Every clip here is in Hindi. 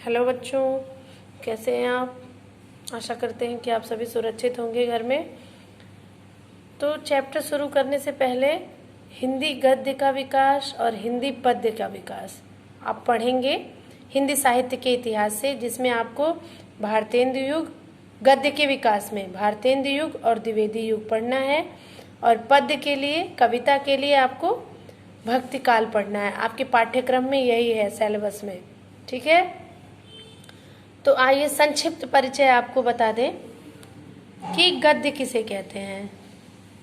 हेलो बच्चों, कैसे हैं आप। आशा करते हैं कि आप सभी सुरक्षित होंगे घर में। तो चैप्टर शुरू करने से पहले हिंदी गद्य का विकास और हिंदी पद्य का विकास आप पढ़ेंगे हिंदी साहित्य के इतिहास से, जिसमें आपको भारतेंदु युग, गद्य के विकास में भारतेंदु युग और द्विवेदी युग पढ़ना है, और पद्य के लिए, कविता के लिए आपको भक्ति काल पढ़ना है। आपके पाठ्यक्रम में यही है, सिलेबस में। ठीक है, तो आइए संक्षिप्त परिचय आपको बता दें कि गद्य किसे कहते हैं।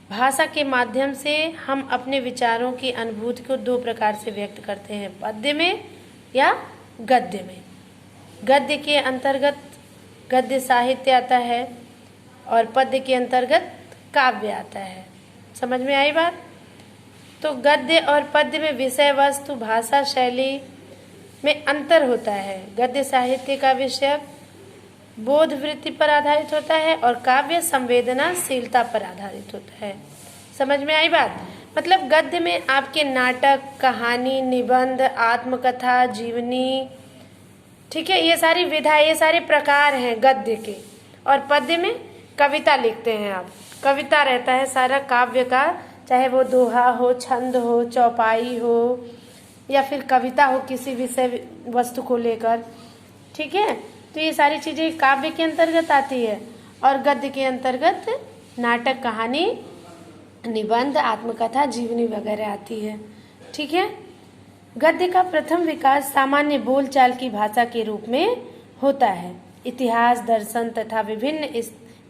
भाषा के माध्यम से हम अपने विचारों की अनुभूति को दो प्रकार से व्यक्त करते हैं, पद्य में या गद्य में। गद्य के अंतर्गत गद्य साहित्य आता है और पद्य के अंतर्गत काव्य आता है। समझ में आई बात। तो गद्य और पद्य में विषय वस्तु, भाषा शैली में अंतर होता है। गद्य साहित्य का विषय बोध वृत्ति पर आधारित होता है और काव्य संवेदनाशीलता पर आधारित होता है। समझ में आई बात। मतलब गद्य में आपके नाटक, कहानी, निबंध, आत्मकथा, जीवनी, ठीक है, ये सारी विधा, ये सारे प्रकार हैं गद्य के। और पद्य में कविता लिखते हैं आप, कविता रहता है सारा काव्य का, चाहे वो दोहा हो, छंद हो, चौपाई हो, या फिर कविता हो किसी विषय वस्तु को लेकर। ठीक है, तो ये सारी चीजें काव्य के अंतर्गत आती है और गद्य के अंतर्गत नाटक, कहानी, निबंध, आत्मकथा, जीवनी वगैरह आती है। ठीक है, गद्य का प्रथम विकास सामान्य बोलचाल की भाषा के रूप में होता है। इतिहास, दर्शन तथा विभिन्न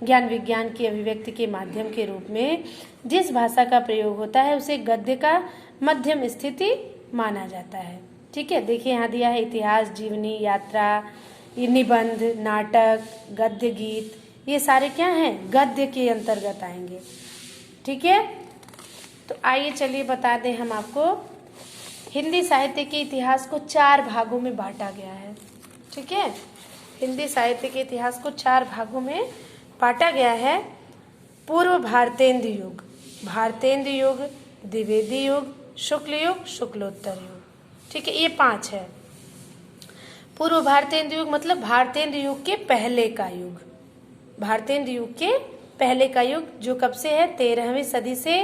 ज्ञान विज्ञान की अभिव्यक्ति के माध्यम के रूप में जिस भाषा का प्रयोग होता है उसे गद्य का मध्यम स्थिति माना जाता है। ठीक है, देखिए यहाँ दिया है इतिहास, जीवनी, यात्रा, ये निबंध, नाटक, गद्य गीत, ये सारे क्या हैं, गद्य के अंतर्गत आएंगे। ठीक है, तो आइए चलिए बता दें हम आपको। हिंदी साहित्य के इतिहास को 4 भागों में बांटा गया है। ठीक है, हिंदी साहित्य के इतिहास को 4 भागों में बांटा गया है। पूर्व भारतेंदु युग, भारतेंदु युग, द्विवेदी युग, शुक्ल युग, शुक्लोत्तर युग। ठीक है, ये 5 है। पूर्व भारतेंदु युग मतलब भारतेंदु युग के पहले का युग, भारतेंदु युग के पहले का युग, जो कब से है, 13वीं सदी से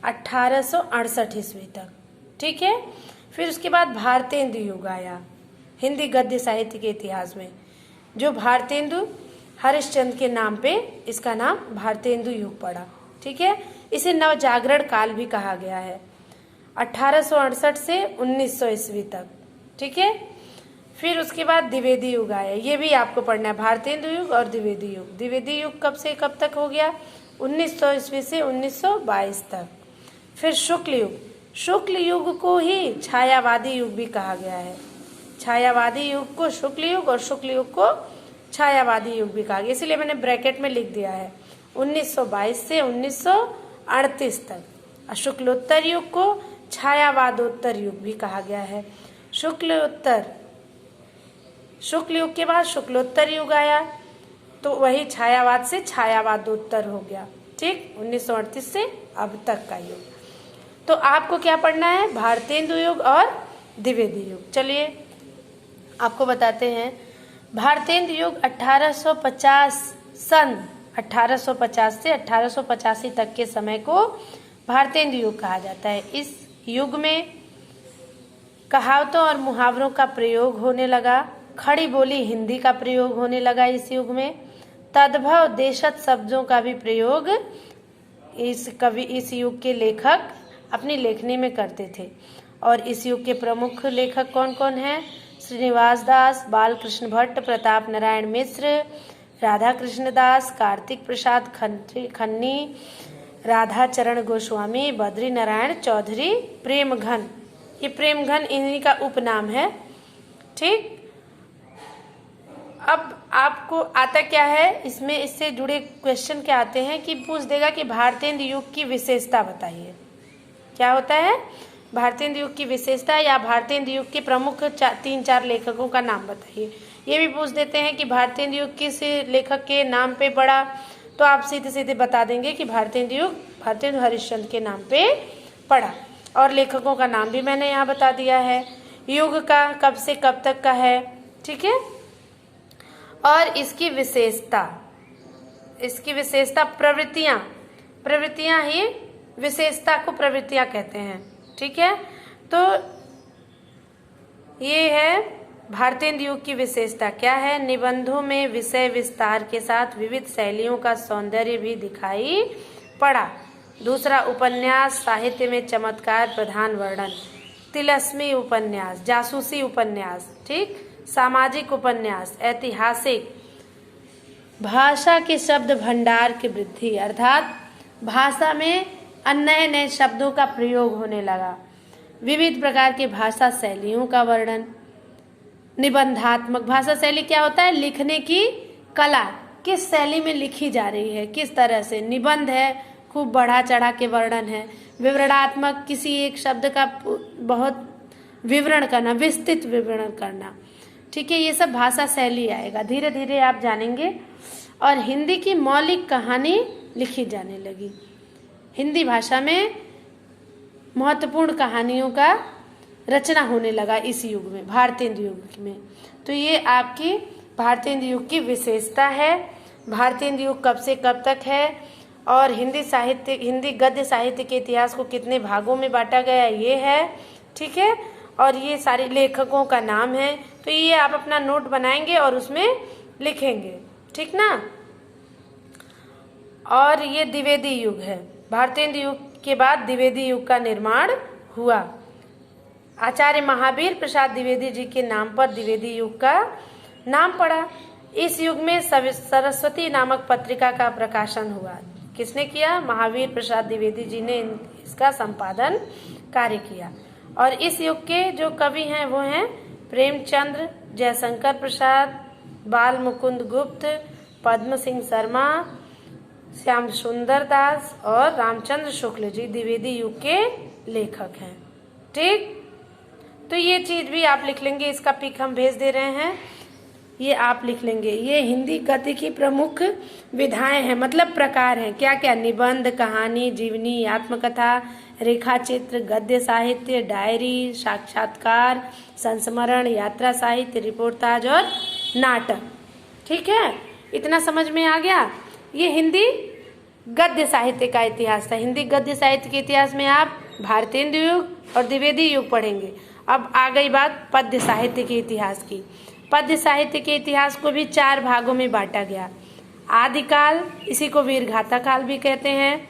1868 ईस्वी तक। ठीक है, फिर उसके बाद भारतेंदु युग आया हिंदी गद्य साहित्य के इतिहास में, जो भारतेंदु हरिश्चंद्र के नाम पे इसका नाम भारतेंदु युग पड़ा। ठीक है, इसे नवजागरण काल भी कहा गया है, 1868 से 1900 ईस्वी तक। ठीक है, फिर उसके बाद द्विवेदी युग आया, ये भी आपको पढ़ना है, भारतेंदु युग और द्विवेदी युग। द्विवेदी युग कब से कब तक हो गया, 1900 ईस्वी से 1922 तक। फिर शुक्ल युग, शुक्ल युग को ही छायावादी युग भी कहा गया है। छायावादी युग को शुक्ल युग और शुक्ल युग को छायावादी युग भी कहा गया, इसलिए मैंने ब्रैकेट में लिख दिया है 1922 से 1938 तक। और शुक्लोत्तर युग को छायावादोत्तर युग भी कहा गया है। शुक्ल युग के बाद शुक्लोत्तर युग आया, तो वही छायावाद से छायावादोत्तर हो गया। ठीक, 1938 से अब तक का युग। तो आपको क्या पढ़ना है, भारतेंदु युग और द्विवेदी युग। चलिए आपको बताते हैं। भारतेंदु युग 1850 सन 1850 से 1885 तक के समय को भारतेंदु युग कहा जाता है। इस युग में कहावतों और मुहावरों का प्रयोग होने लगा, खड़ी बोली हिंदी का प्रयोग होने लगा इस युग में। तद्भव देशज शब्दों का भी प्रयोग इस युग के लेखक अपनी लेखनी में करते थे। और इस युग के प्रमुख लेखक कौन कौन हैं, श्रीनिवास दास, बालकृष्ण भट्ट, प्रताप नारायण मिश्र, राधा कृष्ण दास, कार्तिक प्रसाद खन्नी, राधा चरण गोस्वामी, बद्री नारायण चौधरी, प्रेमघन। ये प्रेमघन इन्हीं का उपनाम है। ठीक, अब आपको आता क्या है इसमें, इससे जुड़े क्वेश्चन क्या आते हैं कि पूछ देगा कि भारतेंदु युग की विशेषता बताइए। क्या होता है, भारतेंदु युग की विशेषता या भारतेंदु युग के प्रमुख 3-4 लेखकों का नाम बताइए। ये भी पूछ देते हैं कि भारतेंदु युग किस लेखक के नाम पे पड़ा, तो आप सीधे सीधे बता देंगे कि भारतेंदु युग भारतेंदु हरिश्चंद्र के नाम पे पड़ा। और लेखकों का नाम भी मैंने यहाँ बता दिया है। युग का कब से कब तक का है। ठीक है, और इसकी विशेषता प्रवृत्तियां ही विशेषता को प्रवृत्तियां कहते हैं। ठीक है, तो ये है भारतेंदु युग की विशेषता। क्या है? निबंधों में विषय विस्तार के साथ विविध शैलियों का सौंदर्य भी दिखाई पड़ा। दूसरा, उपन्यास साहित्य में चमत्कार प्रधान वर्णन, तिलस्मी उपन्यास, जासूसी उपन्यास, ठीक, सामाजिक उपन्यास, ऐतिहासिक, भाषा के शब्द भंडार की वृद्धि, अर्थात भाषा में नए नए शब्दों का प्रयोग होने लगा, विविध प्रकार की भाषा शैलियों का वर्णन, निबंधात्मक भाषा शैली क्या होता है? लिखने की कला, किस शैली में लिखी जा रही है, किस तरह से। निबंध है, खूब बढ़ा चढ़ा के वर्णन है। विवरणात्मक, किसी एक शब्द का बहुत विवरण करना, विस्तृत विवरण करना। ठीक है, ये सब भाषा शैली आएगा, धीरे धीरे आप जानेंगे। और हिंदी की मौलिक कहानी लिखी जाने लगी। हिंदी भाषा में महत्वपूर्ण कहानियों का रचना होने लगा इस युग में, भारतेंदु युग में। तो ये आपकी भारतेंदु युग की विशेषता है। भारतेंदु युग कब से कब तक है और हिंदी गद्य साहित्य के इतिहास को कितने भागों में बांटा गया, ये है। ठीक है, और ये सारे लेखकों का नाम है। तो ये आप अपना नोट बनाएंगे और उसमें लिखेंगे, ठीक ना। और ये द्विवेदी युग है। भारतेंदु युग के बाद द्विवेदी युग का निर्माण हुआ। आचार्य महावीर प्रसाद द्विवेदी जी के नाम पर द्विवेदी युग का नाम पड़ा। इस युग में सरस्वती नामक पत्रिका का प्रकाशन हुआ। किसने किया? महावीर प्रसाद द्विवेदी जी ने इसका संपादन कार्य किया। और इस युग के जो कवि हैं वो हैं प्रेमचंद्र, जयशंकर प्रसाद, बाल मुकुंद गुप्त, पद्म सिंह शर्मा, श्याम सुंदर दास और रामचंद्र शुक्ल जी द्विवेदी युग के लेखक हैं। ठीक, तो ये चीज भी आप लिख लेंगे, इसका पिक हम भेज दे रहे हैं, ये आप लिख लेंगे। ये हिंदी गद्य की प्रमुख विधाएं हैं, मतलब प्रकार हैं। क्या क्या? निबंध, कहानी, जीवनी, आत्मकथा, रेखाचित्र, गद्य साहित्य, डायरी, साक्षात्कार, संस्मरण, यात्रा साहित्य, रिपोर्टाज और नाटक। ठीक है, इतना समझ में आ गया। ये हिंदी गद्य साहित्य का इतिहास था। हिंदी गद्य साहित्य के इतिहास में आप भारतेंदु युग और द्विवेदी युग पढ़ेंगे। अब आ गई बात पद्य साहित्य के इतिहास की। पद्य साहित्य के इतिहास को भी 4 भागों में बांटा गया। आदिकाल, इसी को वीरगाथा काल भी कहते हैं।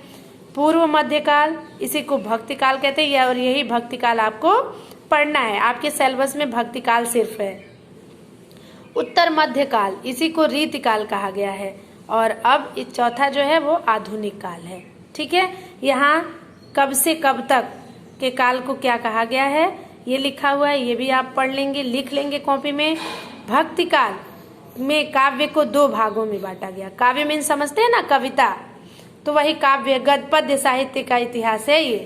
पूर्व मध्यकाल, इसी को भक्ति काल कहते हैं, और यही भक्ति काल आपको पढ़ना है। आपके सिलेबस में भक्ति काल सिर्फ है। उत्तर मध्यकाल, इसी को रीतिकाल कहा गया है। और अब इस चौथा जो है वो आधुनिक काल है। ठीक है, यहाँ कब से कब तक के काल को क्या कहा गया है ये लिखा हुआ है, ये भी आप पढ़ लेंगे, लिख लेंगे कॉपी में। भक्ति काल में काव्य को 2 भागों में बांटा गया। काव्य में समझते हैं ना, कविता, तो वही काव्य गद्य पद्य साहित्य का इतिहास है ये।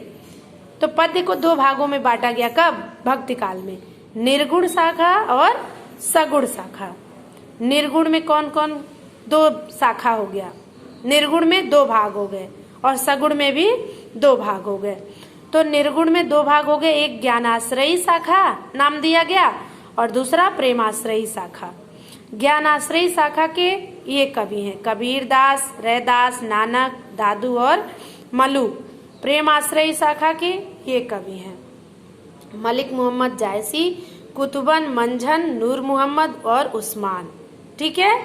तो पद्य को 2 भागों में बांटा गया। कब? भक्ति काल में। निर्गुण शाखा और सगुण शाखा। निर्गुण में कौन कौन? 2 शाखा हो गया। निर्गुण में 2 भाग हो गए और सगुण में भी 2 भाग हो गए। तो निर्गुण में 2 भाग हो गए, एक ज्ञानाश्रयी शाखा नाम दिया गया और दूसरा प्रेमाश्रयी शाखा। ज्ञानाश्रयी शाखा के ये कवि हैं कबीर दास, रैदास, नानक, दादू और मलू। प्रेमाश्रयी शाखा के ये कवि हैं मलिक मोहम्मद जायसी, कुतुबन, मंझन, नूर मोहम्मद और उस्मान। ठीक है,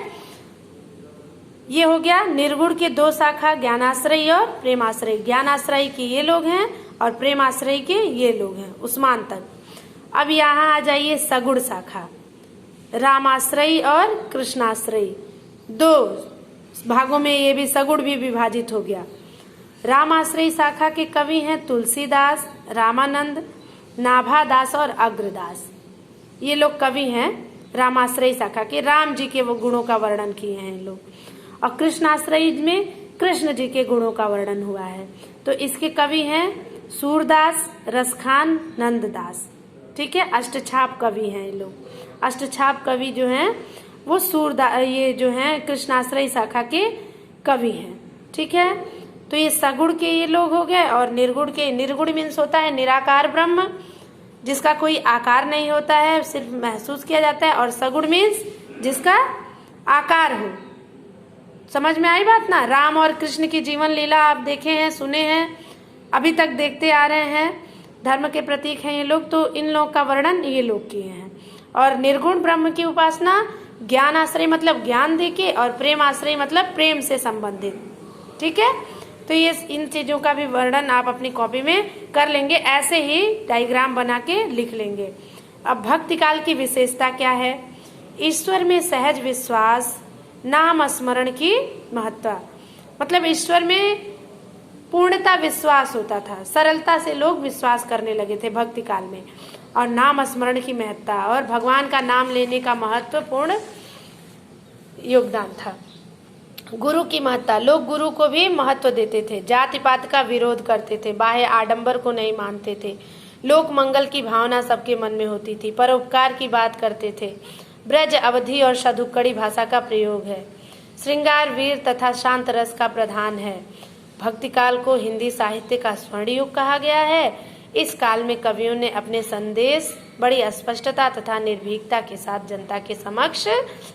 ये हो गया निर्गुण के 2 शाखा, ज्ञानाश्रयी और प्रेमाश्रयी। ज्ञानाश्रयी के ये लोग हैं और प्रेमाश्रयी के ये लोग हैं, उस्मान तक। अब यहाँ आ जाइए सगुण शाखा, रामाश्रयी और कृष्णाश्रयी। 2 भागों में ये भी सगुण भी विभाजित हो गया। रामाश्रयी शाखा के कवि हैं तुलसीदास, रामानंद, नाभादास और अग्रदास। ये लोग कवि हैं रामाश्रयी शाखा के। राम जी के वो गुणों का वर्णन किए हैं इन लोग। और कृष्णाश्रयी में कृष्ण जी के गुणों का वर्णन हुआ है। तो इसके कवि हैं सूरदास, रसखान, नंददास। ठीक है, अष्टछाप कवि हैं ये लोग। अष्टछाप कवि जो हैं वो ये जो हैं कृष्णाश्रयी शाखा के कवि हैं। ठीक है, तो ये सगुण के ये लोग हो गए। और निर्गुण के, निर्गुण मीन्स होता है निराकार ब्रह्म, जिसका कोई आकार नहीं होता है, सिर्फ महसूस किया जाता है। और सगुण मीन्स जिसका आकार हो। समझ में आई बात ना। राम और कृष्ण की जीवन लीला आप देखे हैं, सुने हैं, अभी तक देखते आ रहे हैं। धर्म के प्रतीक हैं ये लोग, तो इन लोग का वर्णन ये लोग किए हैं। और निर्गुण ब्रह्म की उपासना ज्ञान आश्रय मतलब ज्ञान देके, और प्रेम आश्रय मतलब प्रेम से संबंधित। ठीक है, तो ये इन चीजों का भी वर्णन आप अपनी कॉपी में कर लेंगे, ऐसे ही डायग्राम बना के लिख लेंगे। अब भक्ति काल की विशेषता क्या है? ईश्वर में सहज विश्वास, नाम स्मरण की महत्ता। मतलब ईश्वर में पूर्णता विश्वास होता था, सरलता से लोग विश्वास करने लगे थे भक्ति काल में। और नाम स्मरण की महत्ता और भगवान का नाम लेने का महत्वपूर्ण योगदान था। गुरु की महत्ता, लोग गुरु को भी महत्व देते थे, जाति पात का विरोध करते थे, बाह्य आडंबर को नहीं मानते थे, लोक मंगल की भावना सबके मन में होती थी, परोपकार की बात करते थे। ब्रज, अवधि और शतुक्कड़ी भाषा का प्रयोग है। श्रृंगार, वीर तथा शांत रस का प्रधान है। भक्ति काल को हिंदी साहित्य का स्वर्ण युग कहा गया है। इस काल में कवियों ने अपने संदेश बड़ी स्पष्टता तथा निर्भीकता के साथ जनता के समक्ष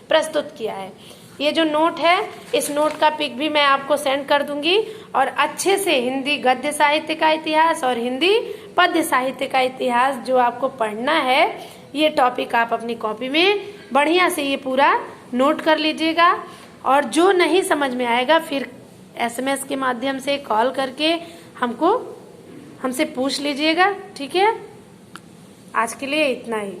प्रस्तुत किया है। ये जो नोट है, इस नोट का पिक भी मैं आपको सेंड कर दूंगी, और अच्छे से हिंदी गद्य साहित्य का इतिहास और हिंदी पद्य साहित्य का इतिहास जो आपको पढ़ना है, ये टॉपिक आप अपनी कॉपी में बढ़िया से ये पूरा नोट कर लीजिएगा। और जो नहीं समझ में आएगा फिर SMS के माध्यम से कॉल करके हमसे पूछ लीजिएगा। ठीक है, आज के लिए इतना ही।